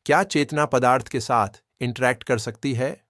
क्या चेतना पदार्थ के साथ इंटरैक्ट कर सकती है?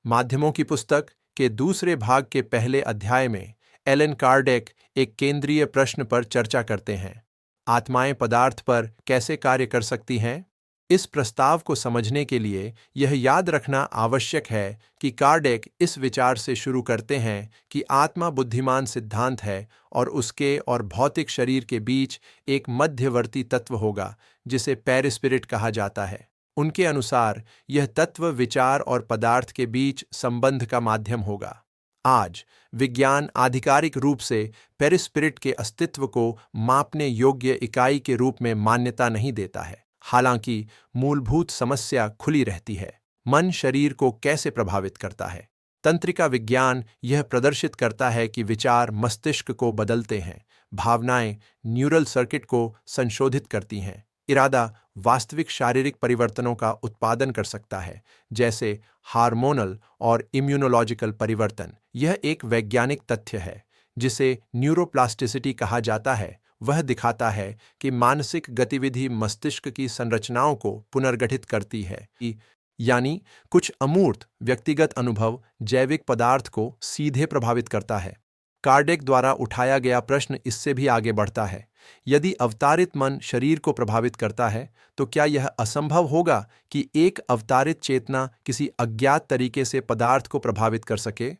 माध्यमों की पुस्तक के दूसरे भाग के पहले अध्याय में एलन कार्डेक एक केंद्रीय प्रश्न पर चर्चा करते हैं। आत्माएं पदार्थ पर कैसे कार्य कर सकती हैं? इस प्रस्ताव को समझने के लिए यह याद रखना आवश्यक है कि कार्डेक इस विचार से शुरू करते हैं कि आत्मा बुद्धिमान सिद्धांत है और उसके और भौतिक शरीर के बीच एक मध्यवर्ती तत्व होगा जिसे पेरिस्पिरिट कहा जाता है। उनके अनुसार यह तत्व विचार और पदार्थ के बीच संबंध का माध्यम होगा। आज विज्ञान आधिकारिक रूप से पेरिस्पिरिट के अस्तित्व को मापने योग्य इकाई के रूप में मान्यता नहीं देता है। हालांकि मूलभूत समस्या खुली रहती है। मन शरीर को कैसे प्रभावित करता है? तंत्रिका विज्ञान यह प्रदर्शित करता है कि विचार मस्तिष्क को बदलते हैं, भावनाएं न्यूरल सर्किट को संशोधित करती हैं, इरादा वास्तविक शारीरिक परिवर्तनों का उत्पादन कर सकता है, जैसे हार्मोनल और इम्यूनोलॉजिकल परिवर्तन। यह एक वैज्ञानिक तथ्य है जिसे न्यूरोप्लास्टिसिटी कहा जाता है। वह दिखाता है कि मानसिक गतिविधि मस्तिष्क की संरचनाओं को पुनर्गठित करती है, यानी कुछ अमूर्त व्यक्तिगत अनुभव जैविक पदार्थ को सीधे प्रभावित करता है। कार्डेक द्वारा उठाया गया प्रश्न इससे भी आगे बढ़ता है। यदि अवतारित मन शरीर को प्रभावित करता है, तो क्या यह असंभव होगा कि एक अवतारित चेतना किसी अज्ञात तरीके से पदार्थ को प्रभावित कर सके?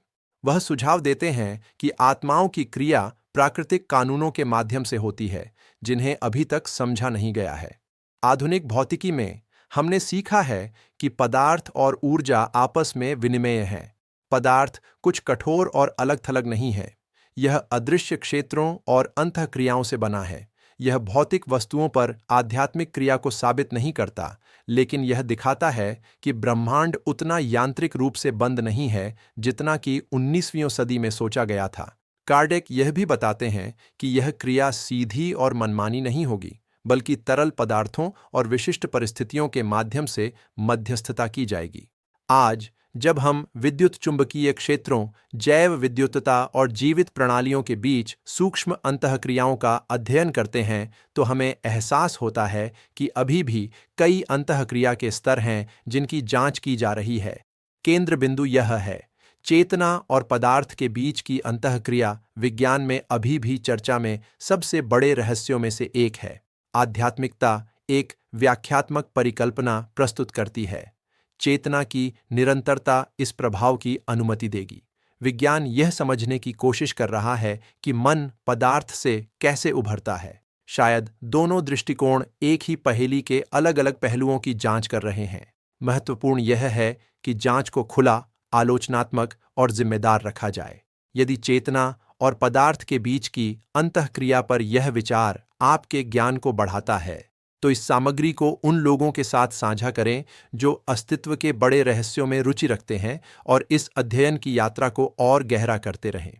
वह सुझाव देते हैं कि आत्माओं की क्रिया प्राकृतिक कानूनों के माध्यम से होती है, जिन्हें अभी तक समझा नहीं गया है। आधुनिक भौतिकी में हमने सीखा है कि पदार्थ और ऊर्जा आपस में विनिमेय हैं। पदार्थ कुछ कठोर और अलग-थलग नहीं है। यह अदृश्य क्षेत्रों और अंतःक्रियाओं से बना है। यह भौतिक वस्तुओं पर आध्यात्मिक क्रिया को साबित नहीं करता, लेकिन यह दिखाता है कि ब्रह्मांड उतना यांत्रिक रूप से बंद नहीं है जितना कि 19वीं सदी में सोचा गया था। कार्डेक यह भी बताते हैं कि यह क्रिया सीधी और मनमानी नहीं होगी, बल्कि तरल पदार्थों और विशिष्ट परिस्थितियों के माध्यम से मध्यस्थता की जाएगी। आज जब हम विद्युत चुंबकीय क्षेत्रों, जैव विद्युतता और जीवित प्रणालियों के बीच सूक्ष्म अंतःक्रियाओं का अध्ययन करते हैं, तो हमें एहसास होता है कि अभी भी कई अंतःक्रिया के स्तर हैं जिनकी जांच की जा रही है। केंद्र बिंदु यह है, चेतना और पदार्थ के बीच की अंतःक्रिया विज्ञान में अभी भी चर्चा में सबसे बड़े रहस्यों में से एक है। आध्यात्मिकता एक व्याख्यात्मक परिकल्पना प्रस्तुत करती है। चेतना की निरंतरता इस प्रभाव की अनुमति देगी। विज्ञान यह समझने की कोशिश कर रहा है कि मन पदार्थ से कैसे उभरता है। शायद दोनों दृष्टिकोण एक ही पहेली के अलग-अलग पहलुओं की जांच कर रहे हैं। महत्वपूर्ण यह है कि जांच को खुला, आलोचनात्मक और जिम्मेदार रखा जाए। यदि चेतना और पदार्थ के बीच की अंतःक्रिया पर यह विचार आपके ज्ञान को बढ़ाता है, तो इस सामग्री को उन लोगों के साथ साझा करें जो अस्तित्व के बड़े रहस्यों में रुचि रखते हैं और इस अध्ययन की यात्रा को और गहरा करते रहें।